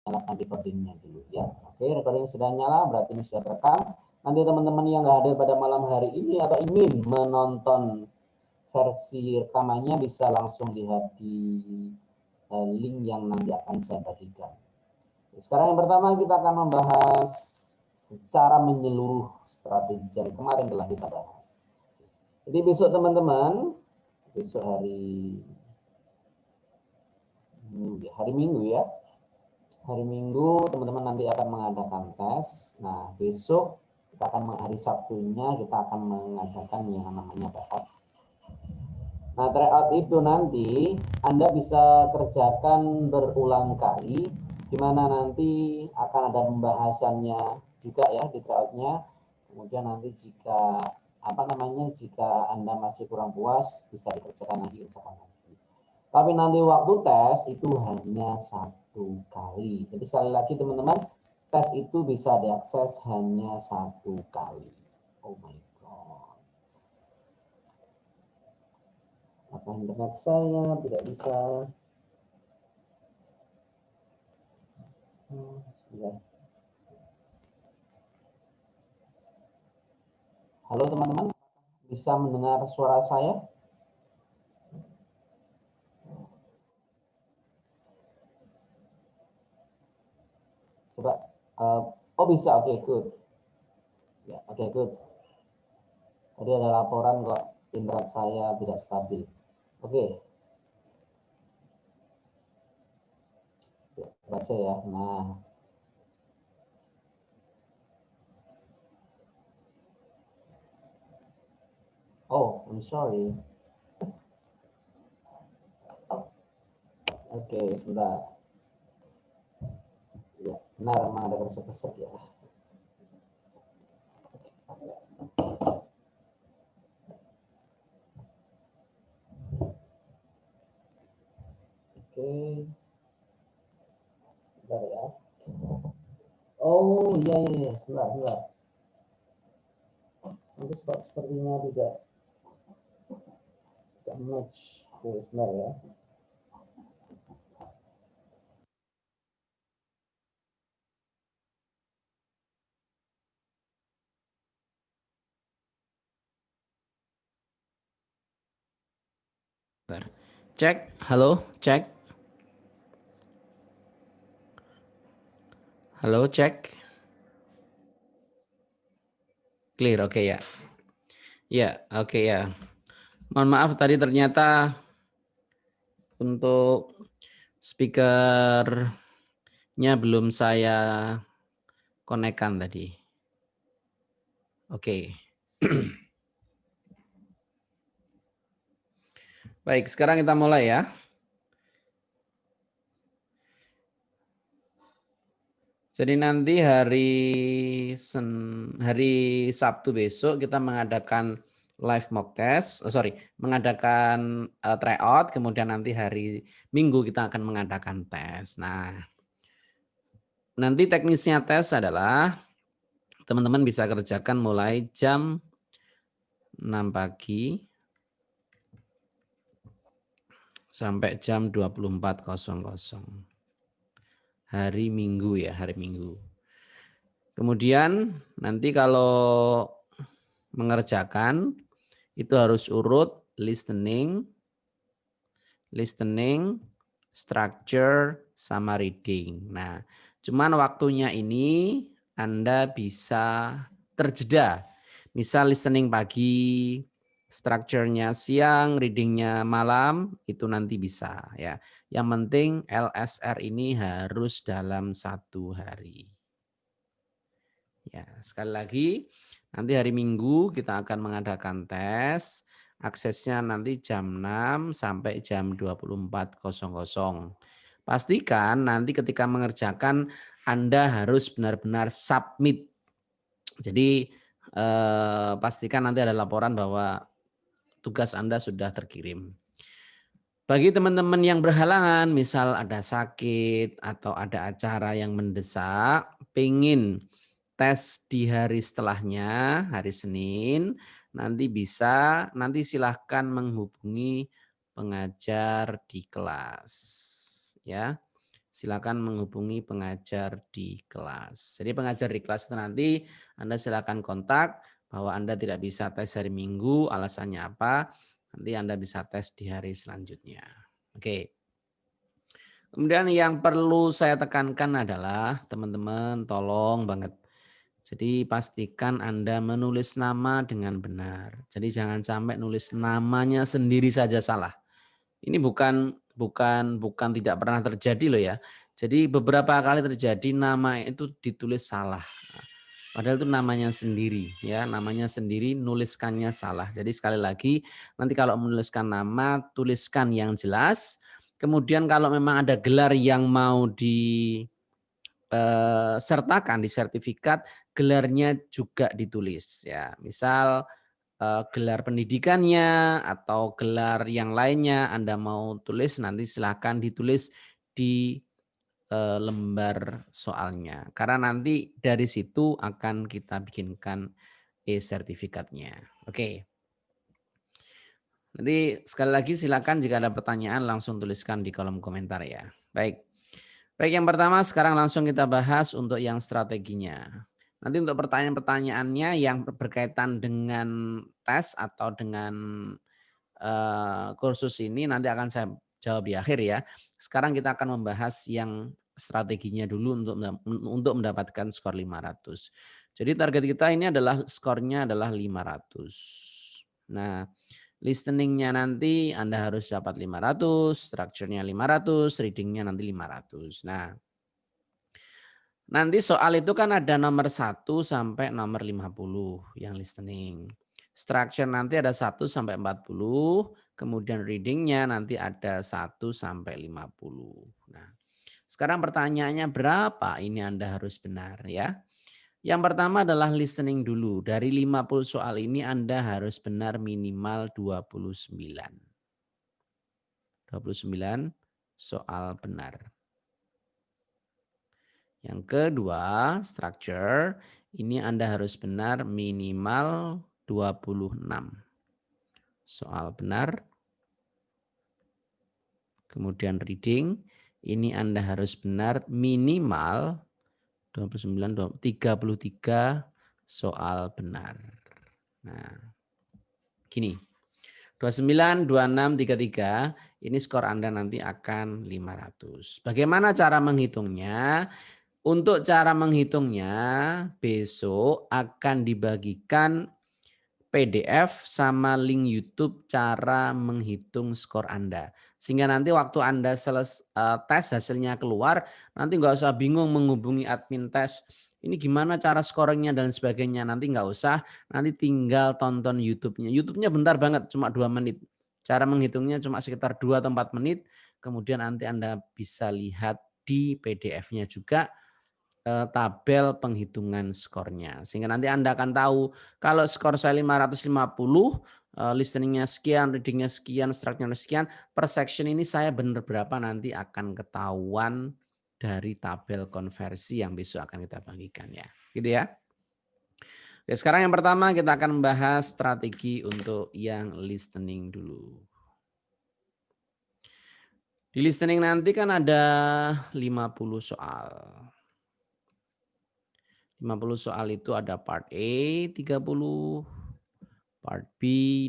nyalakan recordingnya dulu ya. Oke, recording sudah nyala, berarti ini sudah rekam. Nanti teman-teman yang nggak hadir pada malam hari ini atau ingin menonton versi rekamannya bisa langsung lihat di link yang nanti akan saya bagikan. Sekarang yang pertama kita akan membahas secara menyeluruh strategi yang kemarin telah kita bahas. Jadi besok teman-teman, besok hari Minggu ya. Hari Minggu teman-teman nanti akan mengadakan tes. Nah besok kita akan hari Sabtunya kita akan mengadakan yang namanya tryout. Nah tryout itu nanti Anda bisa kerjakan berulang kali, di mana nanti akan ada pembahasannya juga ya di tryoutnya. Kemudian nanti jika jika Anda masih kurang puas bisa dikerjakan lagi. Tapi nanti waktu tes itu hanya 1 kali. Jadi sekali lagi teman-teman, tes itu bisa diakses hanya 1 kali. Oh my god. Apa internet saya tidak bisa? Halo teman-teman, bisa mendengar suara saya? Coba, oh bisa, oke, good. Ya, oke, good. Tadi ada laporan kok internet saya tidak stabil. Oke. Baca ya. Nah. Oh, I'm sorry. Oke, sebentar. Ya, benar memang ada kesek-kesek ya. Oke. Sebentar ya. Oh, iya, sebentar. Nanti sepertinya tidak match. Oke, sebentar ya. Cek, halo, cek. Halo, cek. Clear, oke ya. Ya, oke ya. Mohon maaf tadi ternyata untuk speakernya belum saya konekkan tadi. Oke. Baik, sekarang kita mulai ya. Jadi nanti hari Sabtu besok kita mengadakan live mock test, mengadakan tryout, kemudian nanti hari Minggu kita akan mengadakan tes. Nah, nanti teknisnya tes adalah teman-teman bisa kerjakan mulai jam 6 pagi sampai jam 24.00. Hari Minggu ya, hari Minggu. Kemudian nanti kalau mengerjakan itu harus urut listening, structure, sama reading. Nah, cuman waktunya ini Anda bisa terjeda. Misal listening pagi, structure-nya siang, reading-nya malam, itu nanti bisa ya. Yang penting LSR ini harus dalam 1 hari. Ya, sekali lagi nanti hari Minggu kita akan mengadakan tes. Aksesnya nanti jam 6 sampai jam 24.00. Pastikan nanti ketika mengerjakan Anda harus benar-benar submit. Jadi pastikan nanti ada laporan bahwa tugas Anda sudah terkirim. Bagi teman-teman yang berhalangan, misal ada sakit atau ada acara yang mendesak, pengen tes di hari setelahnya, hari Senin, nanti silahkan menghubungi pengajar di kelas. Ya, silakan menghubungi pengajar di kelas. Jadi pengajar di kelas itu nanti Anda silakan kontak bahwa Anda tidak bisa tes hari Minggu, alasannya apa, nanti Anda bisa tes di hari selanjutnya. Oke. Kemudian yang perlu saya tekankan adalah teman-teman tolong banget. Jadi pastikan Anda menulis nama dengan benar. Jadi jangan sampai nulis namanya sendiri saja salah. Ini bukan tidak pernah terjadi loh ya. Jadi beberapa kali terjadi nama itu ditulis salah. Padahal itu namanya sendiri ya, namanya sendiri nuliskannya salah. Jadi sekali lagi nanti kalau menuliskan nama tuliskan yang jelas. Kemudian kalau memang ada gelar yang mau sertakan di sertifikat, gelarnya juga ditulis ya. Misal gelar pendidikannya atau gelar yang lainnya Anda mau tulis nanti silakan ditulis di lembar soalnya. Karena nanti dari situ akan kita bikinkan e-sertifikatnya. Oke. Nanti sekali lagi silakan jika ada pertanyaan langsung tuliskan di kolom komentar ya. Baik. Baik, yang pertama sekarang langsung kita bahas untuk yang strateginya. Nanti untuk pertanyaan-pertanyaannya yang berkaitan dengan tes atau dengan kursus ini nanti akan saya jawab di akhir ya. Sekarang kita akan membahas yang strateginya dulu untuk mendapatkan skor 500. Jadi target kita ini adalah skornya adalah 500. Nah, listeningnya nanti Anda harus dapat 500, structure-nya 500, reading-nya nanti 500. Nah, nanti soal itu kan ada nomor 1 sampai nomor 50 yang listening. Structure nanti ada 1 sampai 40, kemudian reading-nya nanti ada 1 sampai 50. Nah, sekarang pertanyaannya berapa ini Anda harus benar ya. Yang pertama adalah listening dulu. Dari 50 soal ini Anda harus benar minimal 29. 29 soal benar. Yang kedua, structure. Ini Anda harus benar minimal 26 soal benar. Kemudian reading, ini Anda harus benar minimal 33 soal benar. Nah, gini. 29, 26, 33, ini skor Anda nanti akan 500. Bagaimana cara menghitungnya? Untuk cara menghitungnya, besok akan dibagikan PDF sama link YouTube cara menghitung skor Anda. Sehingga nanti waktu Anda tes hasilnya keluar, nanti nggak usah bingung menghubungi admin tes. Ini gimana cara scoringnya dan sebagainya. Nanti nggak usah, nanti tinggal tonton YouTube-nya. YouTube-nya bentar banget, cuma 2 menit. Cara menghitungnya cuma sekitar 2 atau 4 menit. Kemudian nanti Anda bisa lihat di PDF-nya juga tabel penghitungan skornya. Sehingga nanti Anda akan tahu kalau skor saya 550, listeningnya sekian, readingnya sekian, structure-nya sekian, per section ini saya benar berapa nanti akan ketahuan dari tabel konversi yang besok akan kita bagikan ya. Gitu ya. Oke, sekarang yang pertama kita akan membahas strategi untuk yang listening dulu. Di listening nanti kan ada 50 soal. 50 soal itu ada part A 30, part B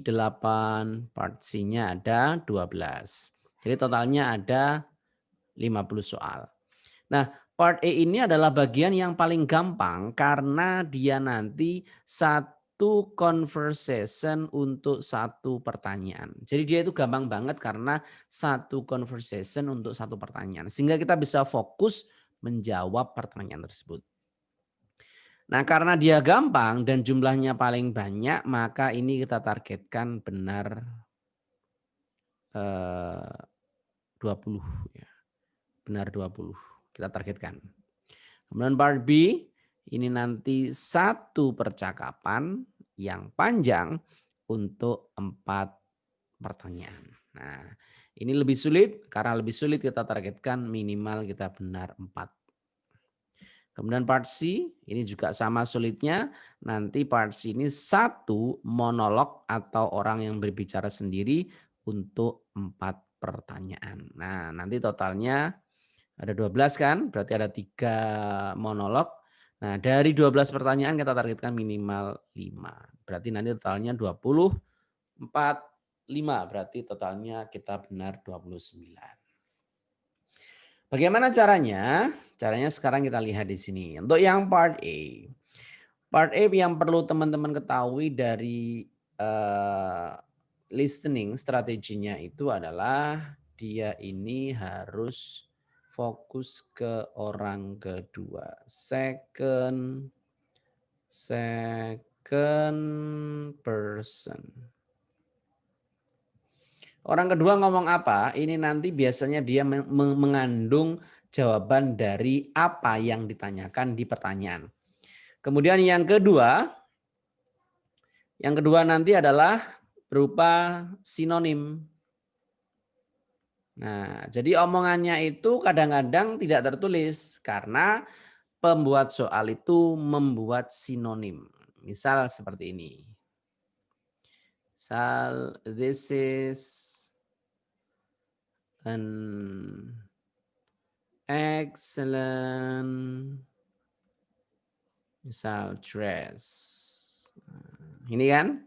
8, part C-nya ada 12. Jadi totalnya ada 50 soal. Nah, part E ini adalah bagian yang paling gampang karena dia nanti satu conversation untuk satu pertanyaan. Jadi dia itu gampang banget karena satu conversation untuk satu pertanyaan. Sehingga kita bisa fokus menjawab pertanyaan tersebut. Nah, karena dia gampang dan jumlahnya paling banyak, maka ini kita targetkan benar 20 ya. Benar 20 kita targetkan. Kemudian part B, ini nanti satu percakapan yang panjang untuk 4 pertanyaan. Nah, ini lebih sulit, karena lebih sulit kita targetkan minimal kita benar 4. Kemudian part C, ini juga sama sulitnya. Nanti part C ini satu monolog atau orang yang berbicara sendiri untuk 4 pertanyaan. Nah, nanti totalnya Ada 12 kan? Berarti ada 3 monolog. Nah, dari 12 pertanyaan kita targetkan minimal 5. Berarti nanti totalnya 20, 4, 5. Berarti totalnya kita benar 29. Bagaimana caranya? Caranya sekarang kita lihat di sini. Untuk yang part A. Part A yang perlu teman-teman ketahui dari listening strateginya itu adalah dia ini harus fokus ke orang kedua. Second person. Orang kedua ngomong apa? Ini nanti biasanya dia mengandung jawaban dari apa yang ditanyakan di pertanyaan. Kemudian yang kedua nanti adalah berupa sinonim. Nah, jadi omongannya itu kadang-kadang tidak tertulis karena pembuat soal itu membuat sinonim. Misal seperti ini. Misal, this is an excellent, misal dress. Ini kan?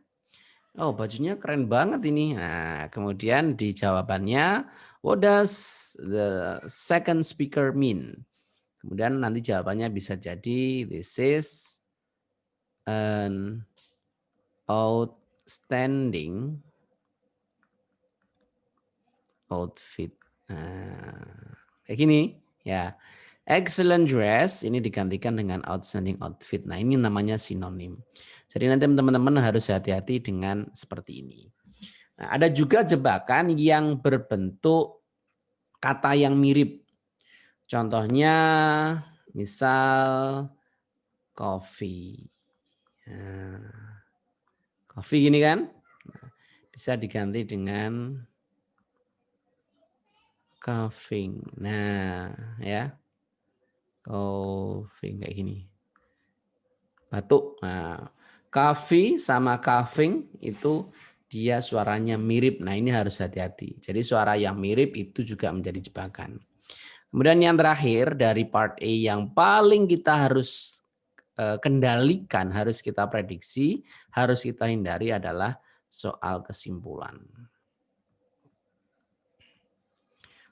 Oh, bajunya keren banget ini. Nah, kemudian di jawabannya, what does the second speaker mean? Kemudian nanti jawabannya bisa jadi, this is an outstanding outfit. Nah, kayak gini ya. Excellent dress ini digantikan dengan outstanding outfit. Nah, ini namanya sinonim. Jadi nanti teman-teman harus hati-hati dengan seperti ini. Nah, ada juga jebakan yang berbentuk kata yang mirip. Contohnya misal coffee. Nah, coffee gini kan? Nah, bisa diganti dengan coughing. Nah, ya. Coughing kayak gini. Batuk. Nah, coffee sama coughing itu dia suaranya mirip. Nah, ini harus hati-hati. Jadi suara yang mirip itu juga menjadi jebakan. Kemudian yang terakhir dari part A yang paling kita harus kendalikan, harus kita prediksi, harus kita hindari adalah soal kesimpulan.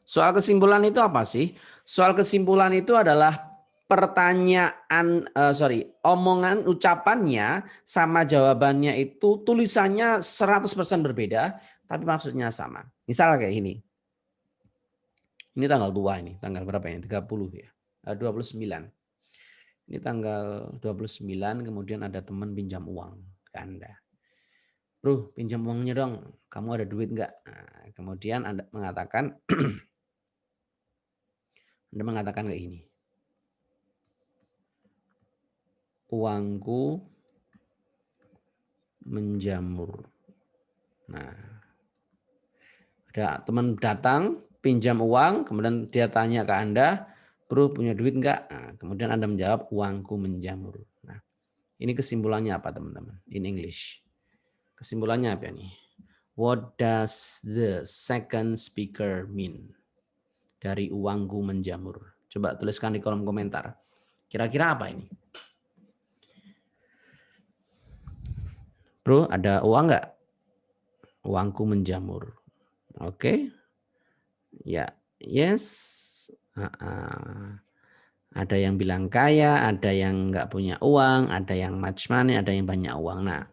Soal kesimpulan itu apa sih? Soal kesimpulan itu adalah omongan ucapannya sama jawabannya itu tulisannya 100% berbeda, tapi maksudnya sama. Misal kayak ini. Ini tanggal tua ini, tanggal berapa ini? 30 ya. 29. Ini tanggal 29 kemudian ada teman pinjam uang ke Anda. Bro, pinjam uangnya dong. Kamu ada duit enggak? Nah, kemudian Anda mengatakan kayak gini. Uangku menjamur. Nah, ada teman datang pinjam uang, kemudian dia tanya ke Anda, bro punya duit enggak? Nah, kemudian Anda menjawab uangku menjamur. Nah, ini kesimpulannya apa teman-teman? In English. Kesimpulannya apa nih? What does the second speaker mean? Dari uangku menjamur. Coba tuliskan di kolom komentar. Kira-kira apa ini? Bro, ada uang nggak? Uangku menjamur. Oke. Ya, yes. Ada yang bilang kaya, ada yang nggak punya uang, ada yang much money, ada yang banyak uang. Nah,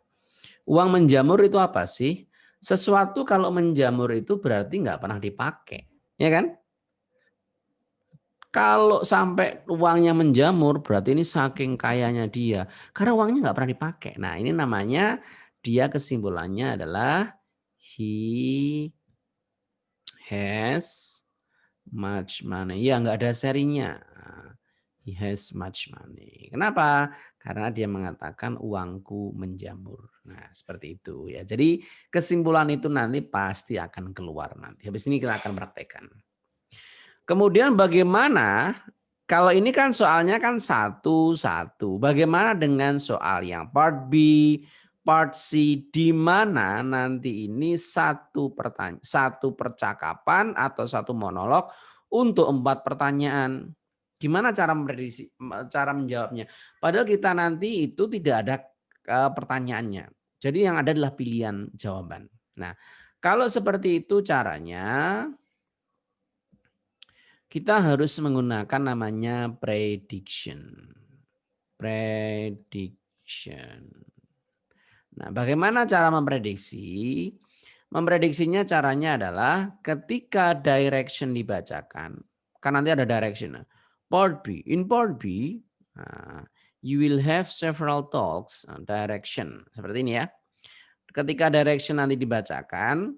uang menjamur itu apa sih? Sesuatu kalau menjamur itu berarti nggak pernah dipakai. Ya kan? Kalau sampai uangnya menjamur, berarti ini saking kayanya dia. Karena uangnya nggak pernah dipakai. Nah, ini namanya dia kesimpulannya adalah he has much money. Ya, nggak ada serinya. He has much money. Kenapa? Karena dia mengatakan uangku menjamur. Nah, seperti itu ya. Jadi kesimpulan itu nanti pasti akan keluar nanti. Habis ini kita akan praktekkan. Kemudian bagaimana kalau ini kan soalnya kan satu-satu. Bagaimana dengan soal yang part B, part C, di mana nanti ini satu percakapan atau satu monolog untuk 4 pertanyaan. Gimana cara memprediksi, cara menjawabnya? Padahal kita nanti itu tidak ada pertanyaannya. Jadi yang ada adalah pilihan jawaban. Nah, kalau seperti itu caranya, kita harus menggunakan namanya prediction. Prediction. Nah, bagaimana cara memprediksi? Memprediksinya caranya adalah ketika direction dibacakan, kan nanti ada direction. Part B, in part B, you will have several talks, direction, seperti ini ya. Ketika direction nanti dibacakan,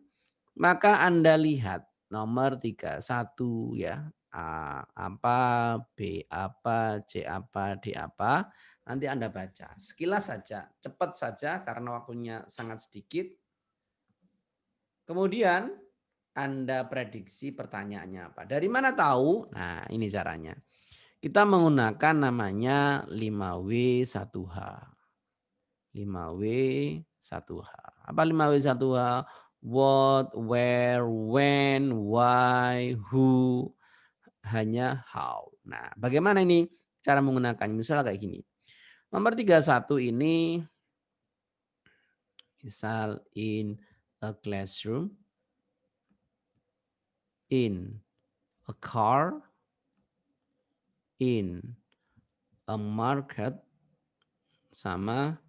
maka Anda lihat nomor 31 ya. A apa, B apa, C apa, D apa. Nanti Anda baca. Sekilas saja, cepat saja karena waktunya sangat sedikit. Kemudian Anda prediksi pertanyaannya apa. Dari mana tahu? Nah, ini caranya. Kita menggunakan namanya 5W1H. 5W1H. Apa 5W1H? What, where, when, why, who, hanya how. Nah, bagaimana ini cara menggunakan? Misal kayak gini. Nomor 31 ini misal in a classroom, in a car, in a market, sama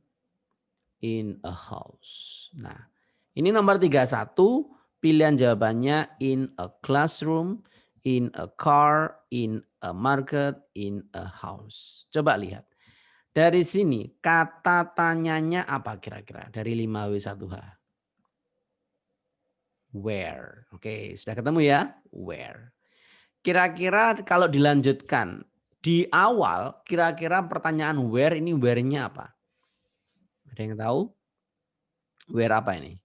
in a house. Nah, ini nomor 31, pilihan jawabannya in a classroom, in a car, in a market, in a house. Coba lihat. Dari sini kata tanyanya apa kira-kira dari 5W1H? Where. Oke, sudah ketemu ya? Where. Kira-kira kalau dilanjutkan di awal, kira-kira pertanyaan where ini where-nya apa? Ada yang tahu? Where apa ini?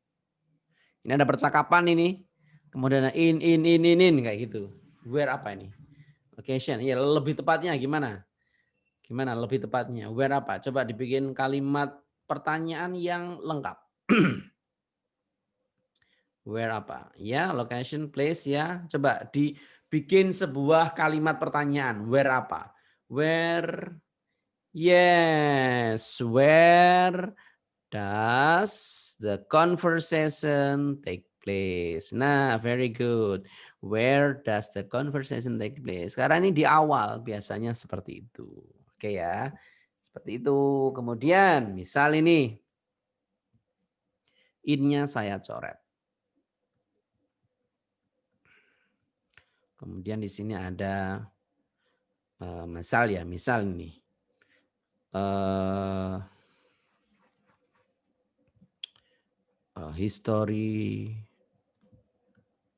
Ini ada percakapan ini. Kemudian in kayak gitu. Where apa ini? Location. Ya, lebih tepatnya gimana? Gimana lebih tepatnya? Where apa? Coba dibikin kalimat pertanyaan yang lengkap. Where apa? Ya, location, place ya. Coba dibikin sebuah kalimat pertanyaan. Where apa? Where? Yes, where does the conversation take place? Nah, very good. Where does the conversation take place? Karena ini di awal biasanya seperti itu. Oke ya. Seperti itu. Kemudian misal ini. In-nya saya coret. Kemudian di sini ada misal ya, misal ini. History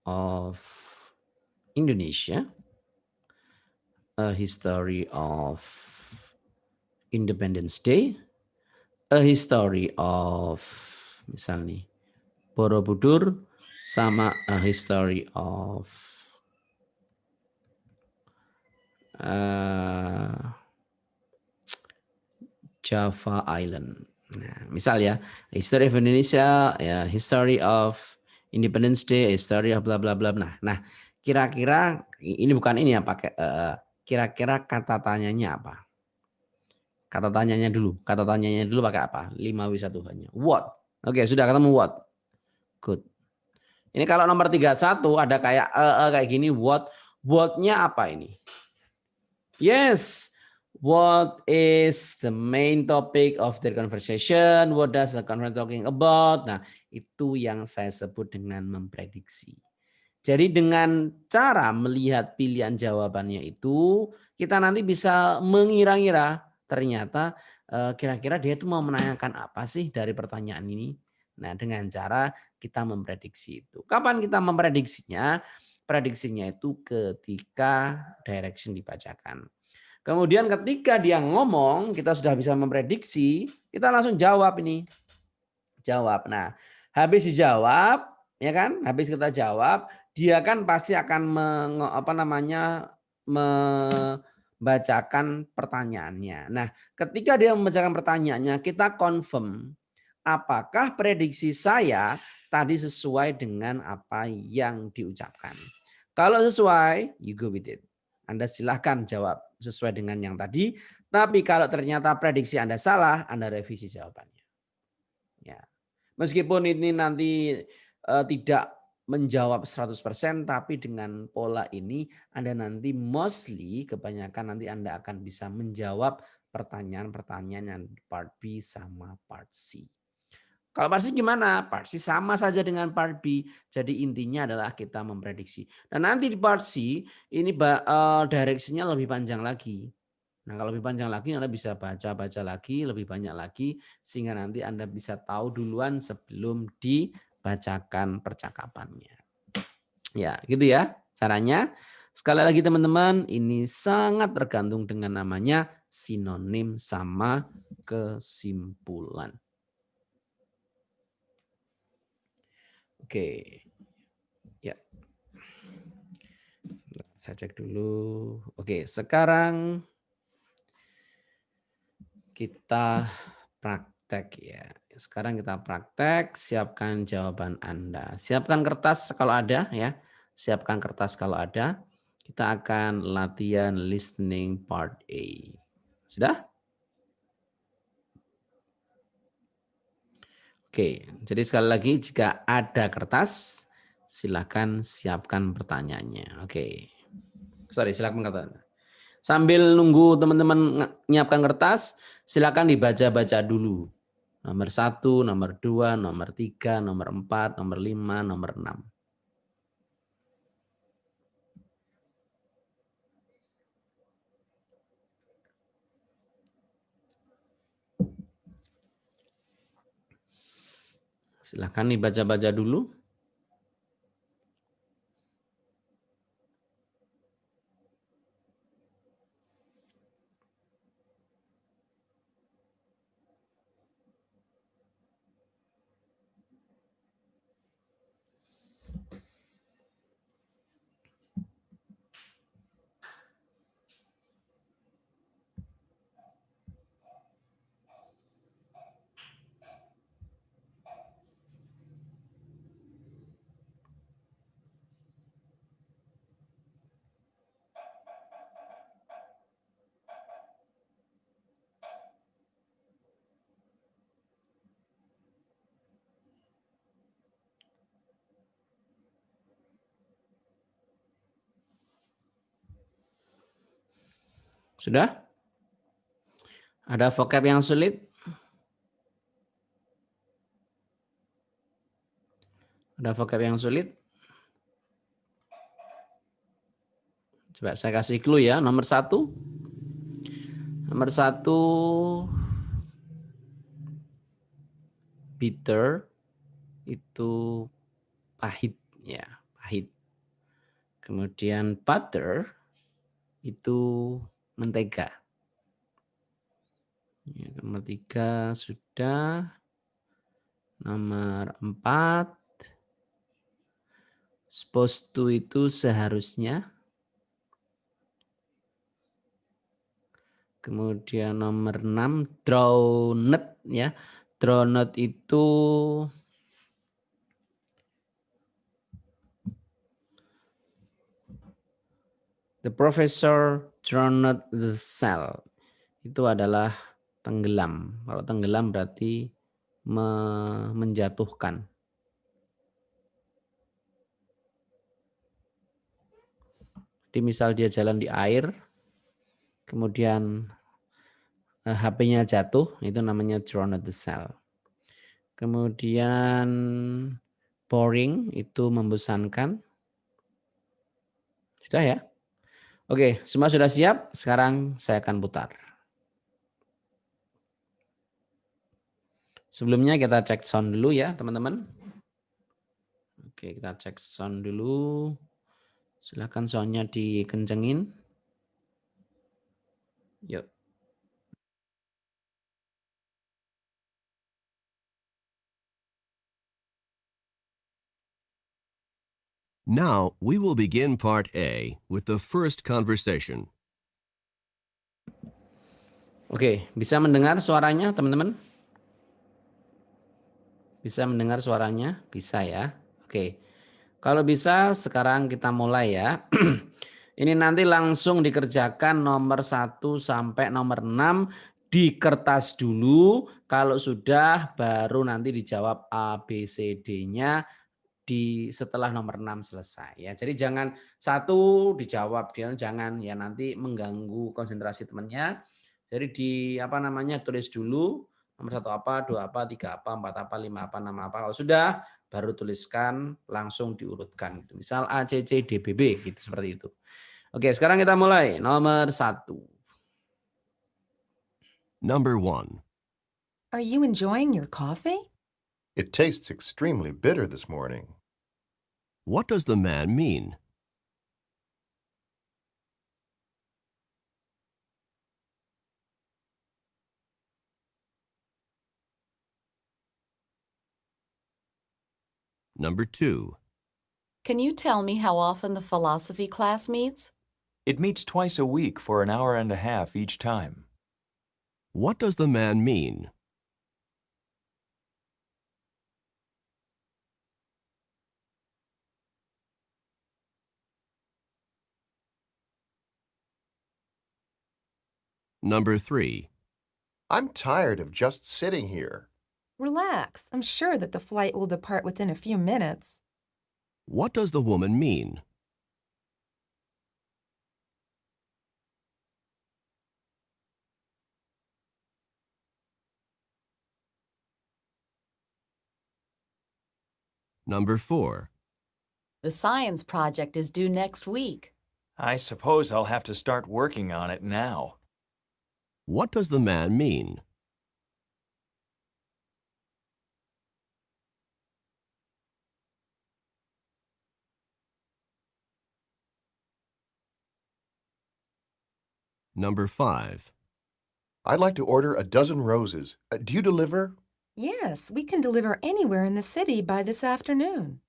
of Indonesia, a history of Independence Day, a history of misal nih Borobudur, sama a history of Java Island. Nah, misal ya, history of Indonesia, ya, history of Independence Day, history of bla bla bla. Nah, kira-kira ini bukan ini ya, pakai kira-kira kata tanyanya apa? Kata tanyanya dulu pakai apa? 5W1H-nya. What? Oke, sudah ketemu what? Good. Ini kalau nomor 31 ada kayak kayak gini, what? What-nya apa ini? Yes. What is the main topic of their conversation? What does the conversation talking about? Nah, itu yang saya sebut dengan memprediksi. Jadi dengan cara melihat pilihan jawabannya itu, kita nanti bisa mengira-ngira ternyata kira-kira dia itu mau menanyakan apa sih dari pertanyaan ini. Nah, dengan cara kita memprediksi itu. Kapan kita memprediksinya? Prediksinya itu ketika direction dibacakan. Kemudian ketika dia ngomong, kita sudah bisa memprediksi, kita langsung jawab ini. Jawab. Nah, habis dijawab, ya kan? Habis kita jawab, dia kan pasti akan membacakan pertanyaannya. Nah, ketika dia membacakan pertanyaannya, kita confirm apakah prediksi saya tadi sesuai dengan apa yang diucapkan. Kalau sesuai, you go with it. Anda silahkan jawab sesuai dengan yang tadi. Tapi kalau ternyata prediksi Anda salah, Anda revisi jawabannya. Ya. Meskipun ini nanti tidak menjawab 100%, tapi dengan pola ini Anda nanti mostly kebanyakan nanti Anda akan bisa menjawab pertanyaan-pertanyaan yang part B sama part C. Kalau part C gimana? Part C sama saja dengan part B. Jadi intinya adalah kita memprediksi. Dan nanti di part C ini direksinya lebih panjang lagi. Nah, kalau lebih panjang lagi Anda bisa baca-baca lagi, lebih banyak lagi, sehingga nanti Anda bisa tahu duluan sebelum dibacakan percakapannya. Ya, gitu ya caranya. Sekali lagi teman-teman, ini sangat tergantung dengan namanya sinonim sama kesimpulan. Oke, ya. Saya cek dulu. Oke, sekarang kita praktek ya. Sekarang kita praktek, siapkan jawaban Anda. Siapkan kertas kalau ada ya. Siapkan kertas kalau ada. Kita akan latihan listening part A. Sudah? Oke, jadi sekali lagi jika ada kertas, silakan siapkan pertanyaannya. Oke. Sorry, silakan pertanyaan. Sambil nunggu teman-teman menyiapkan kertas, silakan dibaca-baca dulu. Nomor 1, nomor 2, nomor 3, nomor 4, nomor 5, nomor 6. Silakan dibaca-baca dulu. Sudah? Ada vocab yang sulit? Ada vocab yang sulit? Coba saya kasih clue ya. Nomor 1. Nomor 1, bitter itu pahit ya, pahit. Kemudian butter itu mentega. Ya, nomor 3 sudah. Nomor 4, supposed to itu seharusnya. Kemudian nomor 6, drowned ya. Drowned itu the professor drowned the cell. Itu adalah tenggelam. Kalau tenggelam berarti menjatuhkan. Jadi misal dia jalan di air, kemudian HP-nya jatuh, itu namanya drowned the cell. Kemudian boring itu membosankan. Sudah ya? Oke, semua sudah siap? Sekarang saya akan putar. Sebelumnya kita cek sound dulu ya, teman-teman. Oke, kita cek sound dulu. Silakan soundnya dikencengin. Yuk. Now we will begin part A with the first conversation. Oke, bisa mendengar suaranya teman-teman? Bisa mendengar suaranya? Bisa ya. Oke. Kalau bisa sekarang kita mulai ya. Ini nanti langsung dikerjakan nomor 1 sampai nomor 6 di kertas dulu. Kalau sudah baru nanti dijawab A, B, C, D-nya setelah nomor 6 selesai ya. Jadi jangan satu dijawab, jangan ya, nanti mengganggu konsentrasi temannya. Jadi tulis dulu nomor 1 apa, 2 apa, 3 apa, 4 apa, 5 apa, 6 apa. Kalau sudah baru tuliskan, langsung diurutkan. Misal A, C, C, D, B, B gitu, seperti itu. Oke, sekarang kita mulai. Nomor 1. Number 1. Are you enjoying your coffee? It tastes extremely bitter this morning. What does the man mean? Number 2. Can you tell me how often the philosophy class meets? It meets twice a week for an hour and a half each time. What does the man mean? Number 3. I'm tired of just sitting here. Relax. I'm sure that the flight will depart within a few minutes. What does the woman mean? Number 4. The science project is due next week. I suppose I'll have to start working on it now. What does the man mean? Number 5. I'd like to order a dozen roses. Do you deliver? Yes, we can deliver anywhere in the city by this afternoon.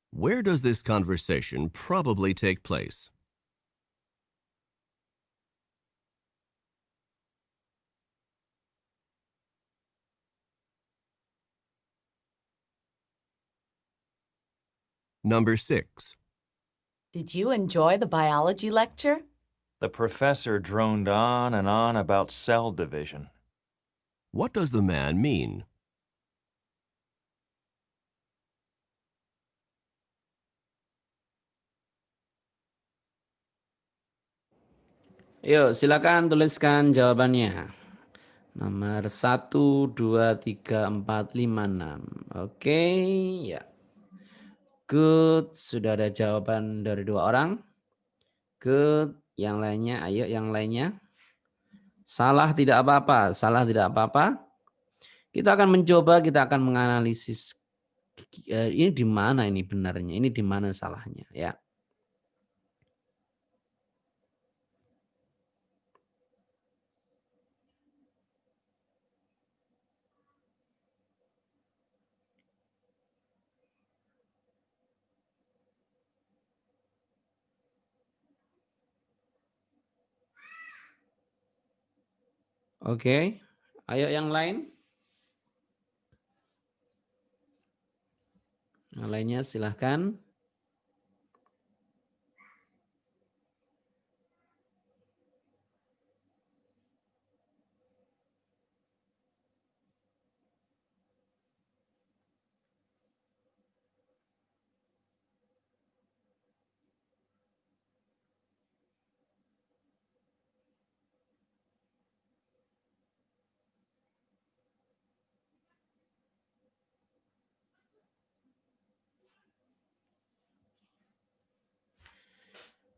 Where does this conversation probably take place? Number 6. Did you enjoy the biology lecture? The professor droned on and on about cell division. What does the man mean? Yuk, silakan tuliskan jawabannya. Nomor 1, 2, 3, 4, 5, 6. Oke, ya. Good, sudah ada jawaban dari 2 orang. Good, yang lainnya, ayo yang lainnya. Salah tidak apa-apa, salah tidak apa-apa. Kita akan mencoba, kita akan menganalisis ini di mana ini benarnya, ini di mana salahnya, ya. Oke, ayo yang lain. Yang lainnya silahkan.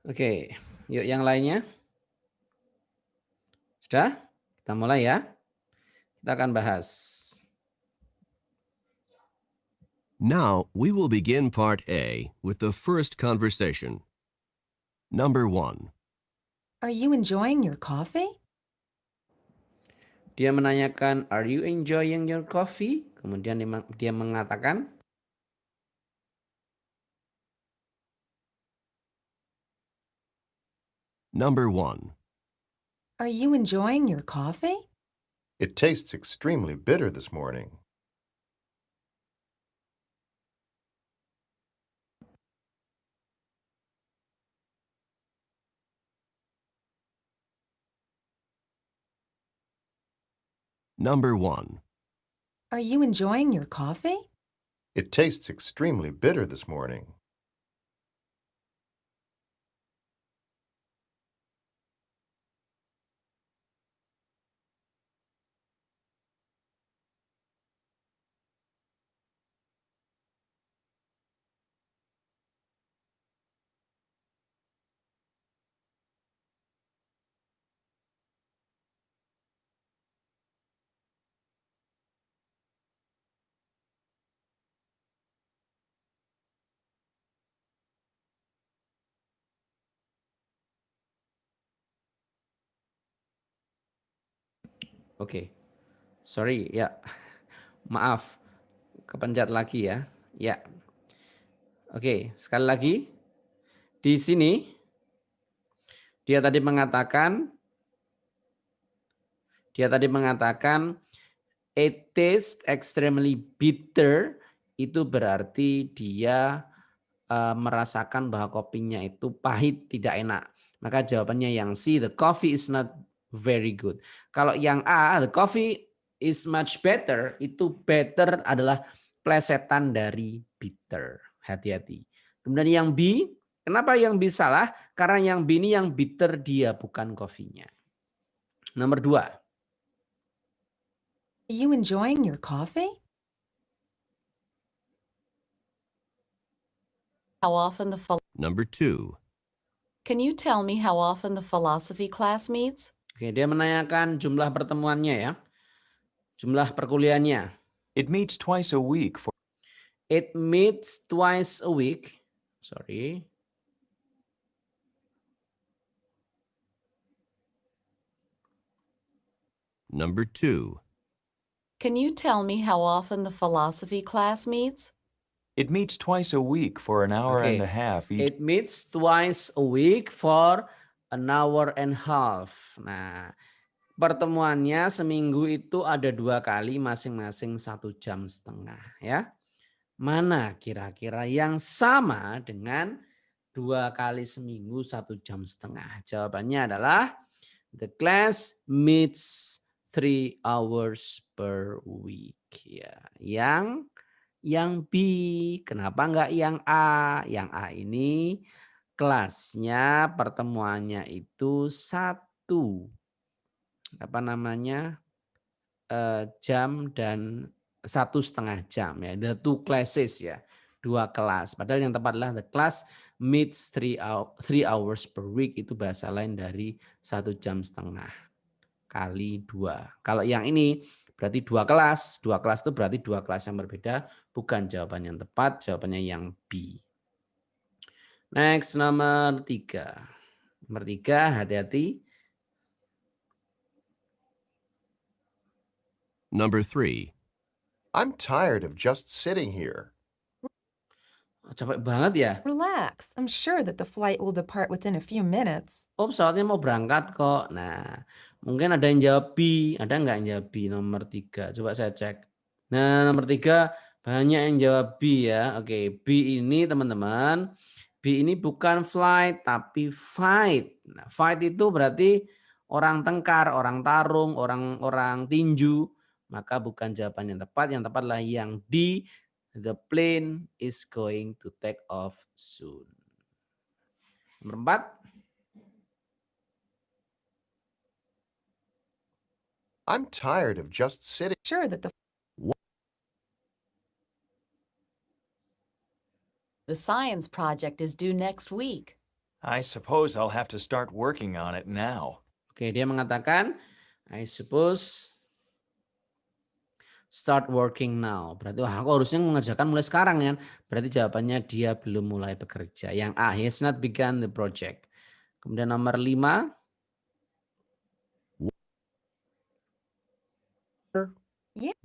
Oke, yuk yang lainnya. Sudah? Kita mulai ya. Kita akan bahas. Now we will begin part A with the first conversation. Number 1. Are you enjoying your coffee? Dia menanyakan, "Are you enjoying your coffee?" Kemudian dia mengatakan, Number 1. Are you enjoying your coffee? It tastes extremely bitter this morning. Number 1. Are you enjoying your coffee? It tastes extremely bitter this morning. Oke. Sorry ya. Maaf. Kepencet lagi ya. Ya. Oke, sekali lagi. Di sini dia tadi mengatakan it tastes extremely bitter, itu berarti dia merasakan bahwa kopinya itu pahit, tidak enak. Maka jawabannya yang C, the coffee is not very good. Kalau yang A, the coffee is much better, itu better adalah plesetan dari bitter. Hati-hati. Kemudian yang B, kenapa yang B salah? Karena yang B ini yang bitter, dia bukan kopinya. Nomor 2. Are you enjoying your coffee? How often the Number 2. Can you tell me how often the philosophy class meets? Oke, dia menanyakan jumlah pertemuannya ya. Jumlah perkuliahannya. It meets twice a week for It meets twice a week. Sorry. Number 2. Can you tell me how often the philosophy class meets? It meets twice a week for an hour and a half each. It meets twice a week for an hour and half. Nah, pertemuannya seminggu itu ada 2 kali, masing-masing 1,5 jam ya. Mana kira-kira yang sama dengan 2 kali seminggu 1,5 jam? Jawabannya adalah the class meets 3 hours per week. Ya, yang B, kenapa enggak yang A? Yang A ini kelasnya pertemuannya itu 1 jam dan 1,5 jam ya. The 2 classes ya. 2 kelas. Padahal yang tepat adalah the class meets 3 hours per week, itu bahasa lain dari 1,5 jam kali 2. Kalau yang ini berarti 2 kelas. 2 kelas itu berarti 2 kelas yang berbeda. Bukan jawaban yang tepat. Jawabannya yang B. Next, nomor 3. Nomor 3, hati-hati. Number 3. I'm tired of just sitting here. Capek banget ya. Relax. I'm sure that the flight will depart within a few minutes. Oh, pesawatnya mau berangkat kok. Nah, mungkin ada yang jawab B. Ada nggak yang jawab B nomor 3? Coba saya cek. Nah, nomor 3 banyak yang jawab B ya. Oke, B ini teman-teman. B ini bukan flight tapi fight. Nah, fight itu berarti orang tengkar, orang tarung, orang tinju. Maka bukan jawaban yang tepat. Yang tepat adalah yang D. The plane is going to take off soon. Nomor 4. I'm tired of just sitting. Sure that The science project is due next week. I suppose I'll have to start working on it now. Oke, dia mengatakan, I suppose start working now. Berarti wah, aku harusnya mengerjakan mulai sekarang ya. Berarti jawabannya dia belum mulai bekerja. Yang A, he has not begun the project. Kemudian nomor 5.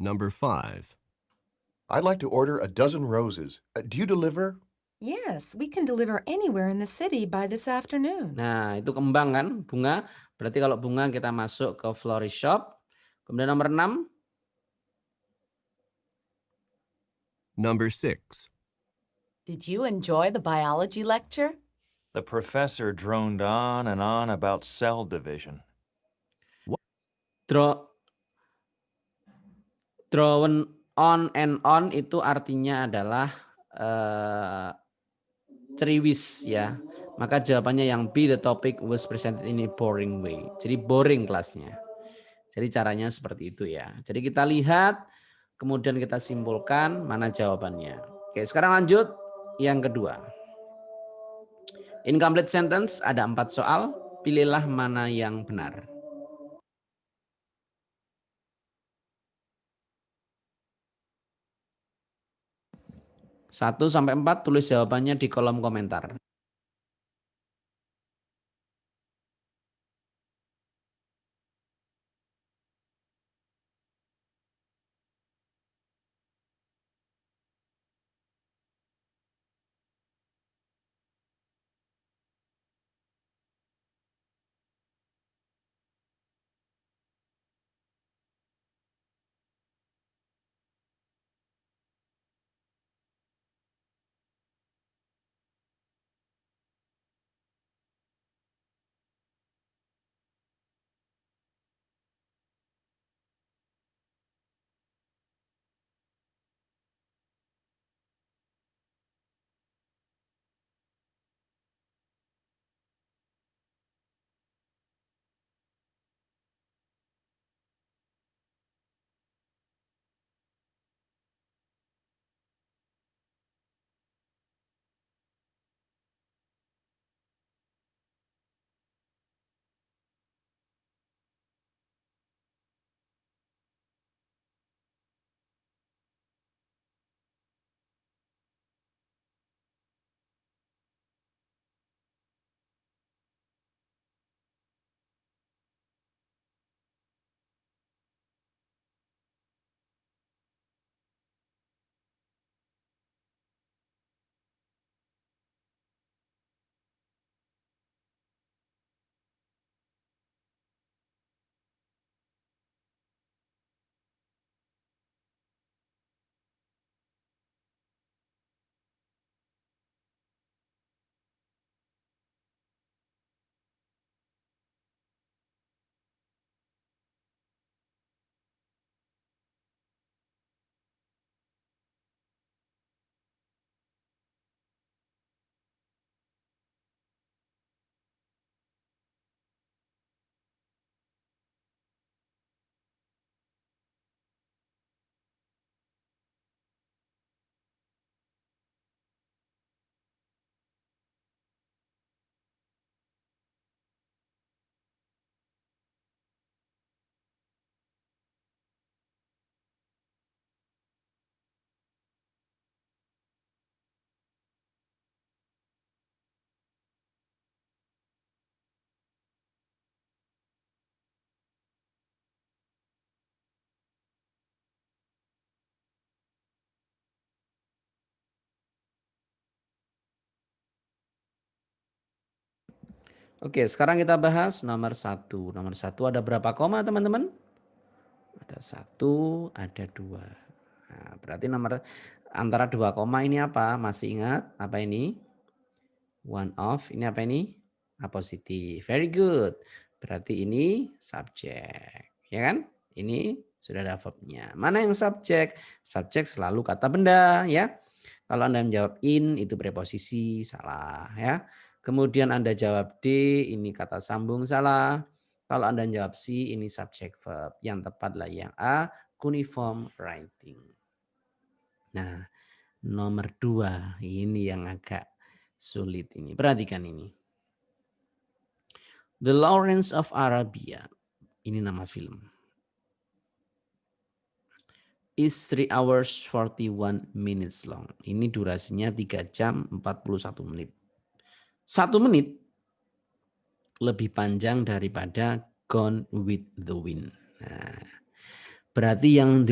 Number 5. I'd like to order a dozen roses. Do you deliver? yes, we can deliver anywhere in the city by this afternoon. Nah, itu kembang kan, bunga. Berarti kalau bunga kita masuk ke florist shop. Kemudian nomor 6. Number 6. Did you enjoy the biology lecture? The professor droned on and on about cell division. Drawn on and on itu artinya adalah ceriwis ya. Maka jawabannya yang B, the topic was presented in a boring way. Jadi boring kelasnya. Jadi caranya seperti itu ya. Jadi kita lihat, kemudian kita simpulkan mana jawabannya. Oke, sekarang lanjut yang kedua. Incomplete sentence ada 4 soal. Pilihlah mana yang benar. 1 sampai 4 tulis jawabannya di kolom komentar. Oke, sekarang kita bahas nomor 1. Nomor 1 ada berapa koma teman-teman? Ada 1, ada 2. Nah, berarti nomor antara 2 koma ini apa? Masih ingat apa ini? One of, ini apa ini? Apositif. Very good. Berarti ini subjek. Ya kan? Ini sudah ada verbnya. Mana yang subjek? Subjek selalu kata benda ya. Kalau Anda menjawab in itu preposisi, salah ya. Kemudian Anda jawab D, ini kata sambung, salah. Kalau Anda jawab C, ini subject verb. Yang tepatlah yang A, cuneiform writing. Nah, nomor 2, ini yang agak sulit ini. Perhatikan ini. The Lawrence of Arabia, ini nama film. Is 3 hours 41 minutes long. Ini durasinya 3 jam 41 menit. 1 menit lebih panjang daripada Gone with the Wind. Nah, berarti yang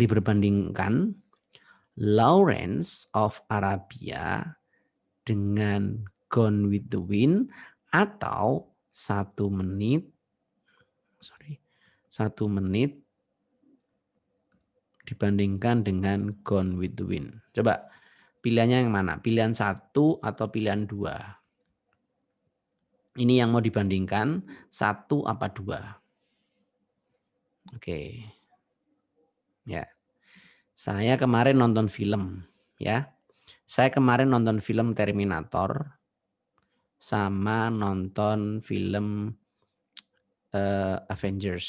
diperbandingkan Lawrence of Arabia dengan Gone with the Wind atau 1 menit dibandingkan dengan Gone with the Wind. Coba pilihannya yang mana? Pilihan 1 atau pilihan 2? Ini yang mau dibandingkan 1 apa 2? Oke. Ya. Saya kemarin nonton film, ya. Saya kemarin nonton film Terminator sama nonton film Avengers.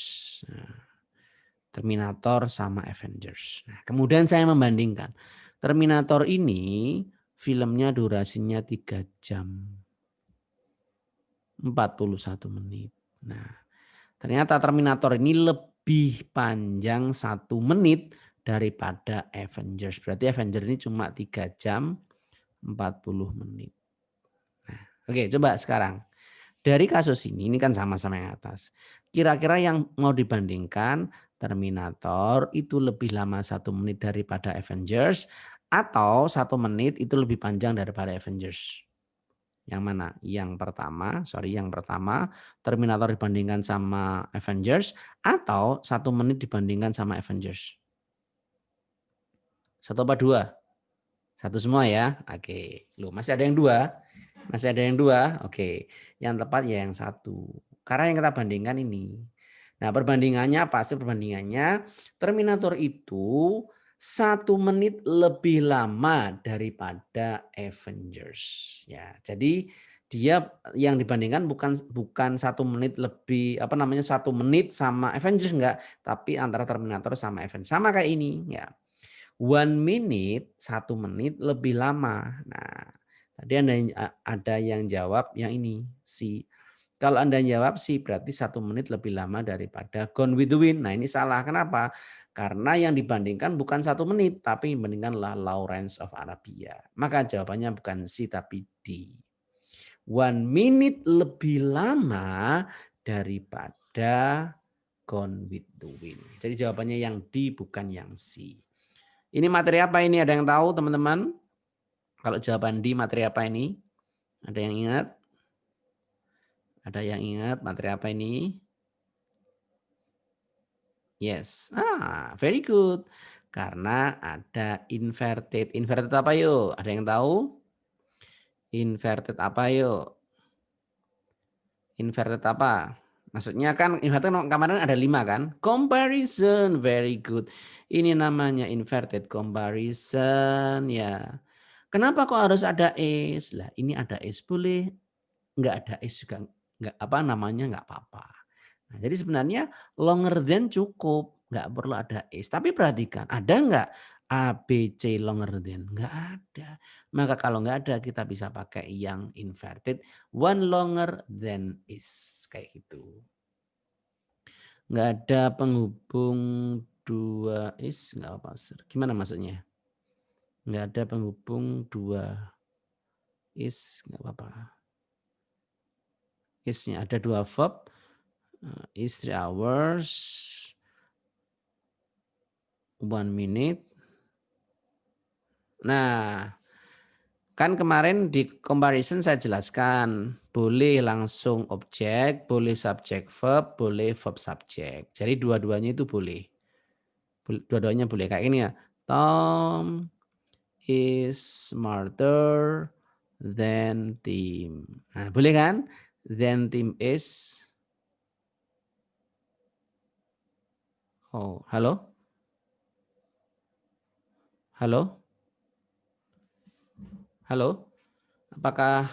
Terminator sama Avengers. Nah, kemudian saya membandingkan. Terminator ini filmnya durasinya 3 jam 41 menit. Nah, ternyata Terminator ini lebih panjang 1 menit daripada Avengers. Berarti Avengers ini cuma 3 jam 40 menit. Nah, oke, coba sekarang. Dari kasus ini kan sama-sama yang atas. Kira-kira yang mau dibandingkan Terminator itu lebih lama 1 menit daripada Avengers atau 1 menit itu lebih panjang daripada Avengers? Yang mana? Yang pertama Terminator dibandingkan sama Avengers atau 1 menit dibandingkan sama Avengers? 1 apa 2? 1 semua ya? Oke. Loh, masih ada yang 2? Masih ada yang 2? Oke. Yang tepat ya yang 1. Karena yang kita bandingkan ini. Nah, perbandingannya apa sih perbandingannya? Terminator itu 1 menit lebih lama daripada Avengers. Ya, jadi dia yang dibandingkan bukan 1 menit lebih 1 menit sama Avengers enggak, tapi antara Terminator sama Avengers. Sama kayak ini ya. 1 minute, 1 menit lebih lama. Nah, tadi ada yang jawab yang ini, C. Kalau Anda jawab C berarti 1 menit lebih lama daripada Gone with the Wind. Nah, ini salah. Kenapa? Karena yang dibandingkan bukan 1 menit, tapi dibandingkanlah Lawrence of Arabia. Maka jawabannya bukan C tapi D. 1 minute lebih lama daripada Gone with the Wind. Jadi jawabannya yang D bukan yang C. Ini materi apa ini? Ada yang tahu teman-teman? Kalau jawaban D materi apa ini? Ada yang ingat? Ada yang ingat materi apa ini? Yes. Very good. Karena ada inverted. Inverted apa yuk? Ada yang tahu? Inverted apa yuk? Inverted apa? Maksudnya kan inverted kemarin ada 5 kan? Comparison, very good. Ini namanya inverted comparison ya. Kenapa kok harus ada is? Lah ini ada is boleh, nggak ada is juga nggak nggak apa-apa. Nah, jadi sebenarnya longer than cukup, nggak perlu ada is. Tapi perhatikan, ada nggak A, B, C longer than? Nggak ada. Maka kalau nggak ada kita bisa pakai yang inverted, one longer than is. Kayak gitu. Nggak ada penghubung 2 is, nggak apa-apa. Gimana maksudnya? Nggak ada penghubung 2 is, nggak apa-apa. Is-nya ada 2 verb, is 3 hours, 1 minute. Nah, kan kemarin di comparison saya jelaskan, boleh langsung objek, boleh subjek verb, boleh verb subjek. Jadi dua-duanya itu boleh. Dua-duanya boleh. Kayak ini ya. Tom is smarter than Tim. Nah, boleh kan? Then Tim is. Oh, halo? Halo? Halo? Apakah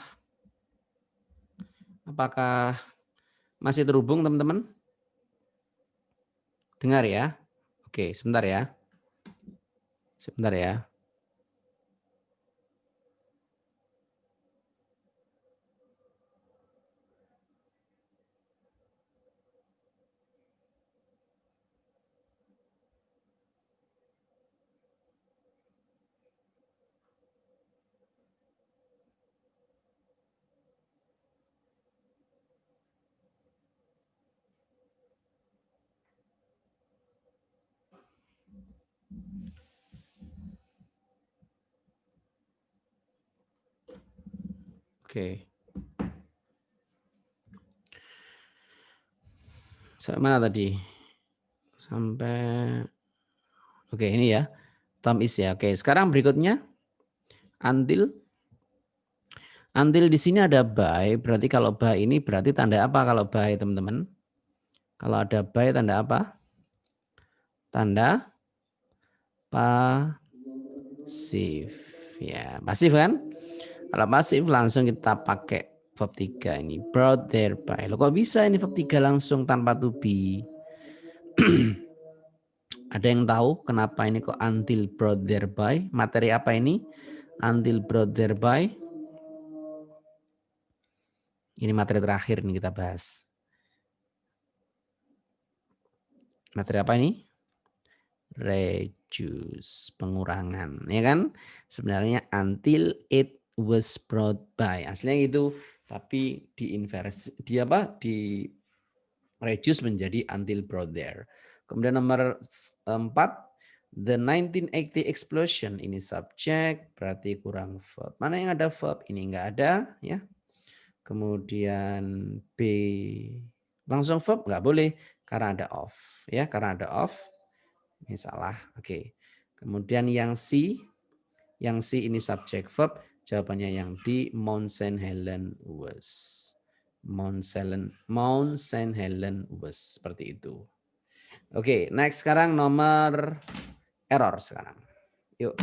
masih terhubung teman-teman? Dengar ya? Oke, sebentar ya. Sebentar ya. Oke. Sampai mana tadi? Sampai oke, ini ya. Tom is ya. Oke, sekarang berikutnya until. Until di sini ada by, berarti kalau by ini berarti tanda apa kalau by, teman-teman? Kalau ada by tanda apa? Tanda pasif. Ya, pasif kan? Kalau pasif langsung kita pakai verb 3 ini. Brought there by. Loh kok bisa ini verb 3 langsung tanpa to be? Ada yang tahu kenapa ini kok until brought there by? Materi apa ini? Until brought there by. Ini materi terakhir nih kita bahas. Materi apa ini? Reduce, pengurangan, ya kan? Sebenarnya until it was brought by. Aslinya itu, tapi diinversi, di reduce menjadi until brought there. Kemudian nomor 4, the 1980 explosion, ini subjek, berarti kurang verb. Mana yang ada verb? Ini enggak ada, ya. Kemudian B, langsung verb enggak boleh karena ada of, ya, karena ada of. Ini salah. Oke. Kemudian yang C ini subjek verb, jawabannya yang D, Mount Saint Helen was. Mount Saint Helen was, seperti itu. Oke, next sekarang nomor error sekarang. Yuk.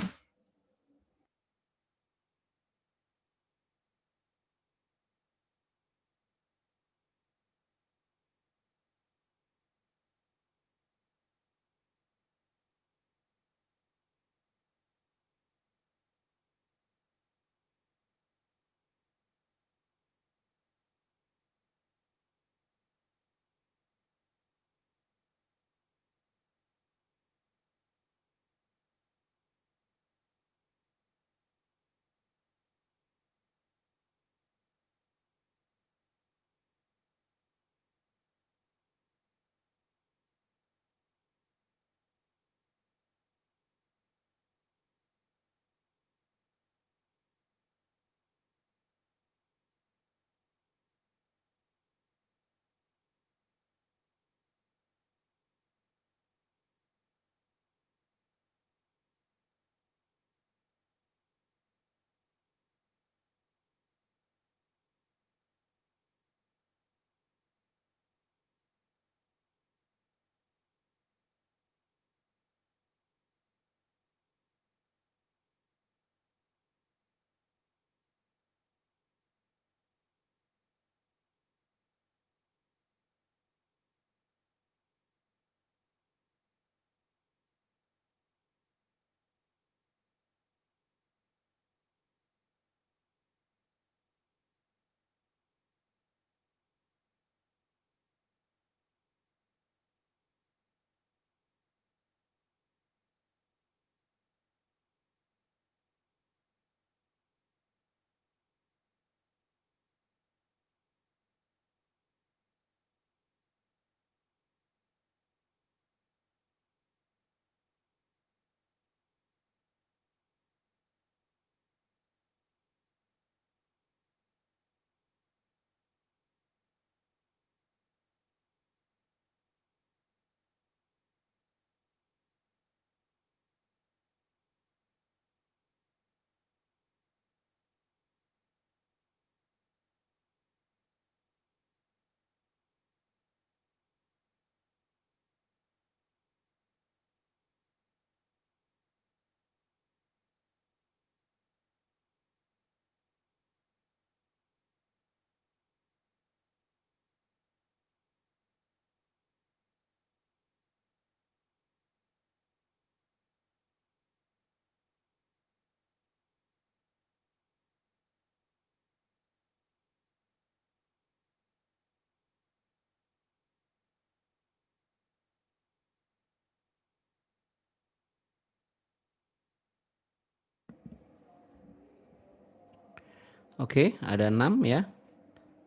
Oke, ada 6 ya.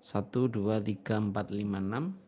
1, 2, 3, 4, 5, 6.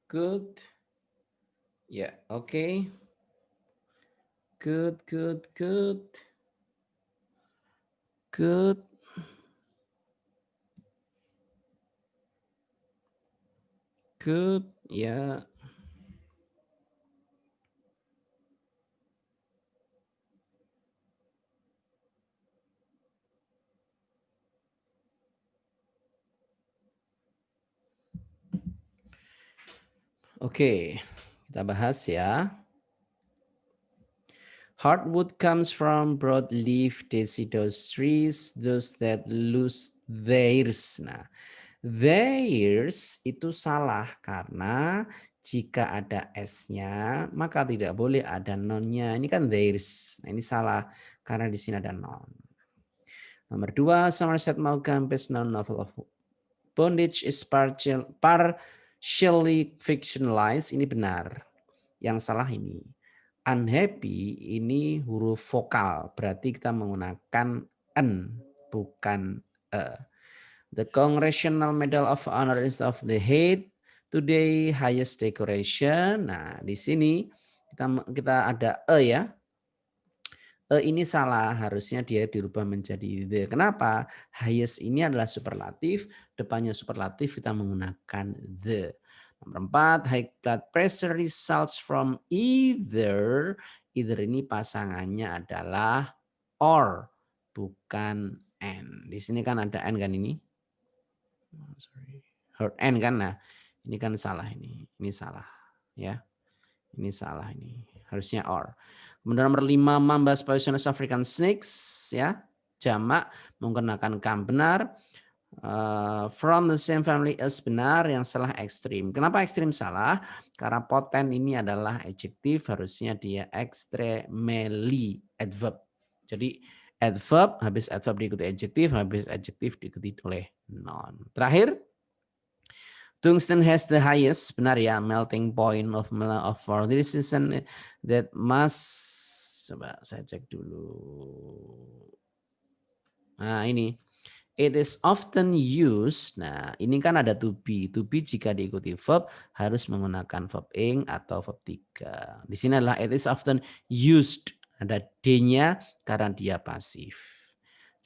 Good. Ya, oke. Good, good, good. Good. Good. Ya. Oke, kita bahas ya. Hardwood comes from broadleaf deciduous trees, those that lose theirs. Nah, theirs itu salah karena jika ada s-nya maka tidak boleh ada non-nya. Ini kan theirs. Nah, ini salah karena di sini ada non. Nomor 2, Somerset Maugham best known novel of bondage is partially fictionalized. Ini benar. Yang salah ini. Unhappy ini huruf vokal, berarti kita menggunakan n, bukan e. The Congressional Medal of Honor is of the head, today highest decoration. Nah, di sini kita ada e ya. Ini salah, harusnya dia dirubah menjadi the. Kenapa? Highest ini adalah superlatif, depannya superlatif kita menggunakan the. Nomor 4, high blood pressure results from either. Either ini pasangannya adalah or, bukan and. Di sini kan ada and kan ini. Hurt and kan, nah ini kan salah ini. Ini salah ya. Ini salah ini. Harusnya or. Kemudian nomor 5, Mambas poisonous African snakes ya. Jamak menggunakan kam benar. From the same family as benar, yang salah ekstrim. Kenapa ekstrim salah? Karena poten ini adalah adjektif, harusnya dia extremely adverb. Jadi adverb, habis adverb diikuti adjektif, habis adjektif diikuti oleh noun. Terakhir, tungsten has the highest, benar ya, melting point of for this season that must, coba saya cek dulu. Nah ini, it is often used, nah ini kan ada to be. To be jika diikuti verb harus menggunakan verb ing atau verb 3. Di sini adalah it is often used, ada d-nya karena dia pasif.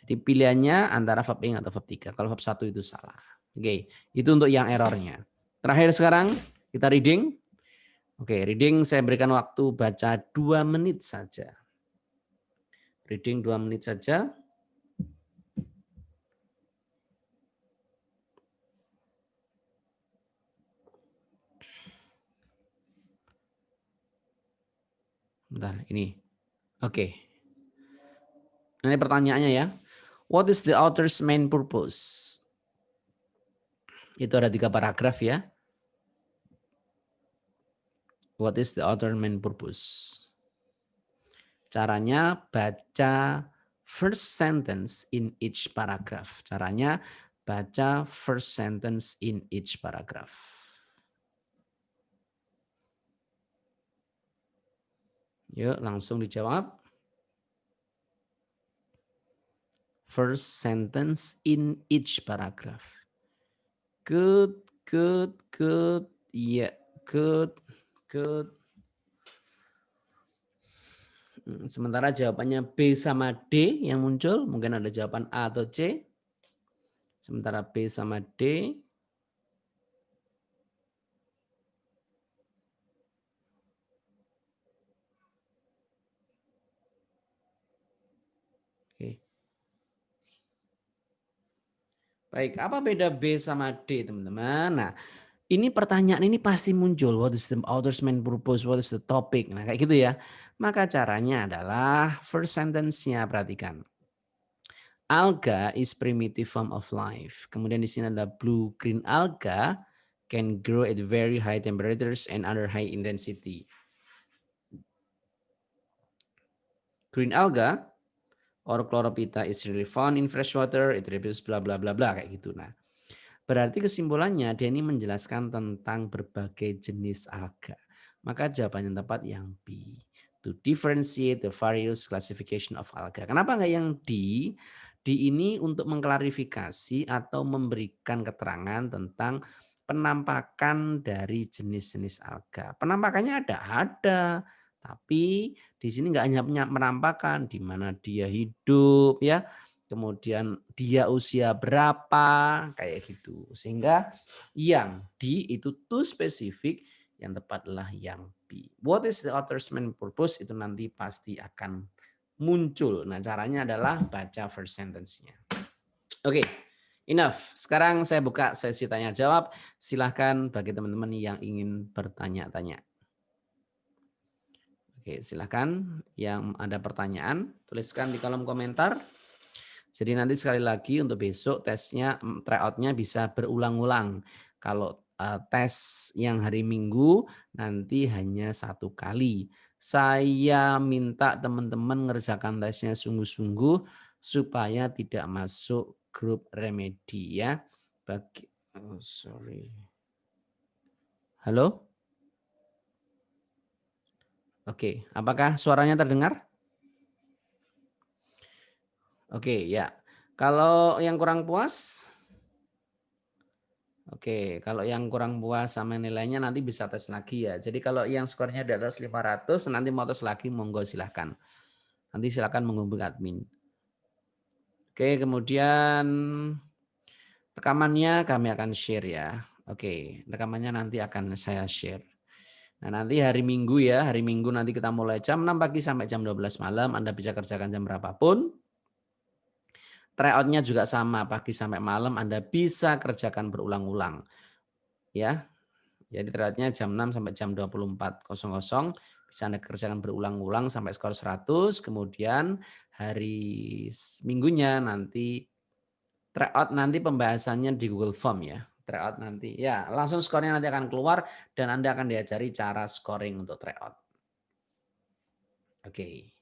Jadi pilihannya antara verb ing atau verb 3. Kalau verb 1 itu salah. Oke, itu untuk yang errornya. Terakhir sekarang kita reading. Oke, reading saya berikan waktu baca 2 menit saja. Reading 2 menit saja. Bentar, ini. Oke. Ini pertanyaannya ya. What is the author's main purpose? Itu ada 3 paragraf ya. What is the author's main purpose? Caranya baca first sentence in each paragraph. Caranya baca first sentence in each paragraph. Yuk langsung dijawab. First sentence in each paragraph. Good, good, good. Yeah, good, good. Sementara jawabannya B sama D yang muncul. Mungkin ada jawaban A atau C. Sementara B sama D. Oke. Baik, apa beda B sama D, teman-teman? Nah, ini pertanyaan ini pasti muncul. What is the author's main purpose? What is the topic? Nah, kayak gitu ya. Maka caranya adalah first sentence-nya, perhatikan. Alga is primitive form of life. Kemudian di sini ada blue-green alga can grow at very high temperatures and under high intensity. Green alga or chlorophyta is really found in fresh water. It reproduces bla bla bla bla kayak gitu. Nah, berarti kesimpulannya dia ini menjelaskan tentang berbagai jenis alga. Maka jawaban yang tepat yang B. To differentiate the various classification of alga. Kenapa nggak yang D? D ini untuk mengklarifikasi atau memberikan keterangan tentang penampakan dari jenis-jenis alga. Penampakannya ada, tapi di sini nggak hanya penampakan di mana dia hidup ya, kemudian dia usia berapa kayak gitu. Sehingga yang D itu too specific, yang tepat adalah yang B. What is the author's main purpose? Itu nanti pasti akan muncul. Nah, caranya adalah baca first sentence-nya. Oke, enough. Sekarang saya buka sesi tanya jawab. Silahkan bagi teman-teman yang ingin bertanya-tanya. Oke, silahkan yang ada pertanyaan, tuliskan di kolom komentar. Jadi nanti sekali lagi untuk besok tesnya, tryout-nya bisa berulang-ulang. Kalau tes yang hari Minggu nanti hanya 1 kali. Saya minta teman-teman ngerjakan tesnya sungguh-sungguh supaya tidak masuk grup remedi ya. Halo? Oke, apakah suaranya terdengar? Oke, ya. Kalau yang kurang puas? Oke, kalau yang kurang puas sama nilainya nanti bisa tes lagi ya. Jadi kalau yang skornya di atas 500 nanti mau tes lagi monggo silahkan. Nanti silahkan menghubungi admin. Oke, kemudian rekamannya kami akan share ya. Oke, rekamannya nanti akan saya share. Nah nanti hari Minggu ya, hari Minggu nanti kita mulai jam 6 pagi sampai jam 12 malam. Anda bisa kerjakan jam berapapun. Tryout-nya juga sama, pagi sampai malam Anda bisa kerjakan berulang-ulang. Ya. Jadi tryout-nya jam 6 sampai jam 24.00 bisa Anda kerjakan berulang-ulang sampai skor 100. Kemudian hari Minggunya nanti tryout nanti pembahasannya di Google Form ya. Tryout nanti ya langsung skornya nanti akan keluar dan Anda akan diajari cara scoring untuk tryout. Oke.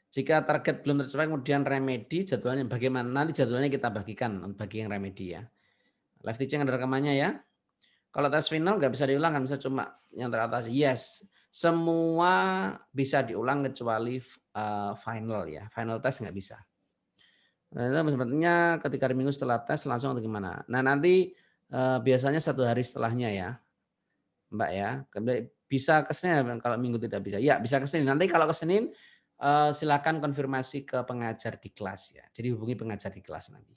Jika target belum tercapai kemudian remedi jadwalnya bagaimana? Nanti jadwalnya kita bagikan bagi yang remedi ya. Live teaching ada rekamannya ya. Kalau tes final nggak bisa diulang kan, bisa cuma yang teratas. Yes, semua bisa diulang kecuali final ya. Final test nggak bisa. Nah, itu sepertinya ketika hari Minggu setelah tes langsung atau gimana? Nah nanti biasanya 1 hari setelahnya ya, Mbak ya. Bisa ke Senin kalau Minggu tidak bisa. Ya bisa ke Senin. Nanti kalau ke Senin silakan konfirmasi ke pengajar di kelas ya. Jadi hubungi pengajar di kelas nanti.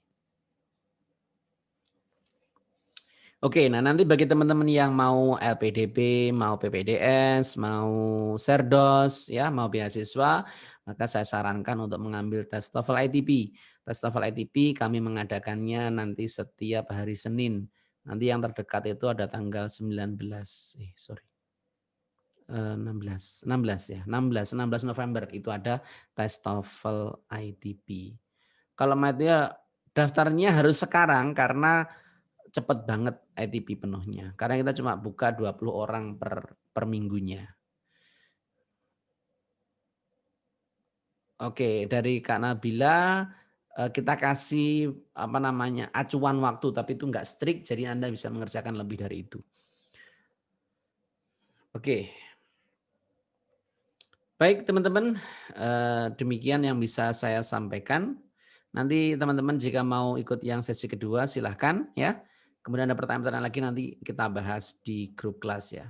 Oke, nah nanti bagi teman-teman yang mau LPDP, mau PPDS, mau Serdos, ya, mau beasiswa, maka saya sarankan untuk mengambil tes TOEFL ITP. Tes TOEFL ITP kami mengadakannya nanti setiap hari Senin. Nanti yang terdekat itu ada tanggal 16 ya, 16 November itu ada tes TOEFL ITP. Kalau mau ya daftarnya harus sekarang karena cepat banget ITP penuhnya. Karena kita cuma buka 20 orang per minggunya. Oke, dari Kak Nabila kita kasih acuan waktu tapi itu enggak strict jadi Anda bisa mengerjakan lebih dari itu. Oke. Baik teman-teman, demikian yang bisa saya sampaikan. Nanti teman-teman jika mau ikut yang sesi kedua silahkan ya. Kemudian ada pertanyaan-pertanyaan lagi nanti kita bahas di grup kelas ya.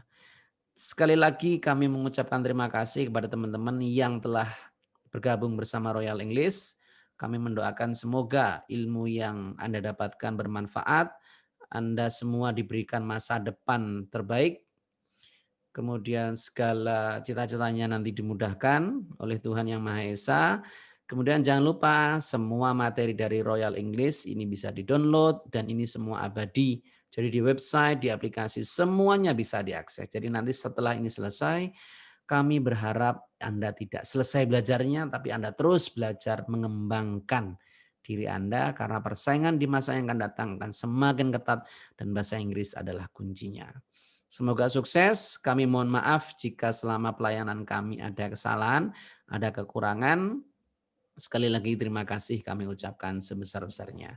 Sekali lagi kami mengucapkan terima kasih kepada teman-teman yang telah bergabung bersama Royal English. Kami mendoakan semoga ilmu yang Anda dapatkan bermanfaat. Anda semua diberikan masa depan terbaik. Kemudian segala cita-citanya nanti dimudahkan oleh Tuhan Yang Maha Esa. Kemudian jangan lupa semua materi dari Royal English ini bisa di-download dan ini semua abadi. Jadi di website, di aplikasi semuanya bisa diakses. Jadi nanti setelah ini selesai, kami berharap Anda tidak selesai belajarnya, tapi Anda terus belajar mengembangkan diri Anda karena persaingan di masa yang akan datang akan semakin ketat dan bahasa Inggris adalah kuncinya. Semoga sukses. Kami mohon maaf jika selama pelayanan kami ada kesalahan, ada kekurangan. Sekali lagi terima kasih kami ucapkan sebesar-besarnya.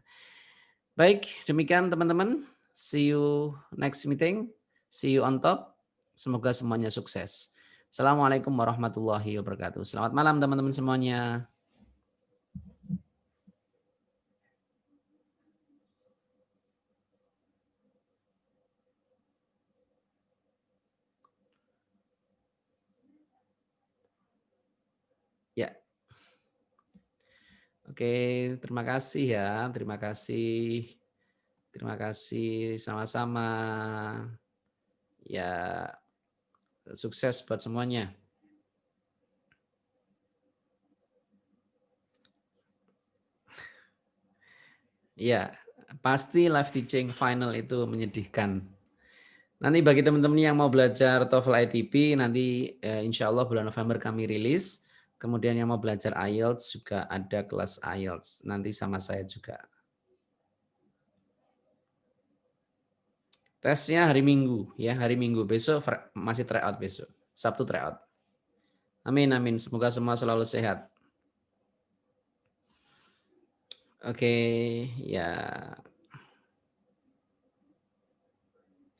Baik, demikian teman-teman. See you next meeting. See you on top. Semoga semuanya sukses. Assalamualaikum warahmatullahi wabarakatuh. Selamat malam teman-teman semuanya. Oke, terima kasih ya. Terima kasih. Terima kasih sama-sama. Ya, sukses buat semuanya. Iya, pasti live teaching final itu menyedihkan. Nanti bagi teman-teman yang mau belajar TOEFL ITP, nanti insya Allah bulan November kami rilis. Kemudian yang mau belajar IELTS juga ada kelas IELTS. Nanti sama saya juga. Tesnya hari Minggu, ya hari Minggu. Besok masih tryout besok. Sabtu tryout. Amin, amin. Semoga semua selalu sehat. Oke, ya.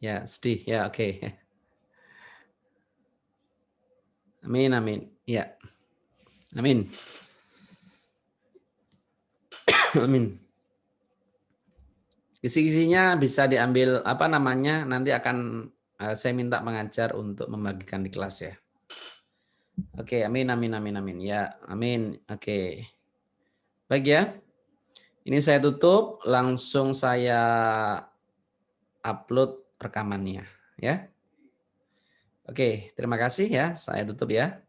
Ya, sedih. Ya, oke. Amin, amin. Ya. Amin. Amin. Kisi-kisinya bisa diambil apa namanya? Nanti akan saya minta mengajar untuk membagikan di kelas ya. Oke, amin, amin, amin, amin. Ya, amin. Oke. Baik ya. Ini saya tutup, langsung saya upload rekamannya ya. Oke, terima kasih ya. Saya tutup ya.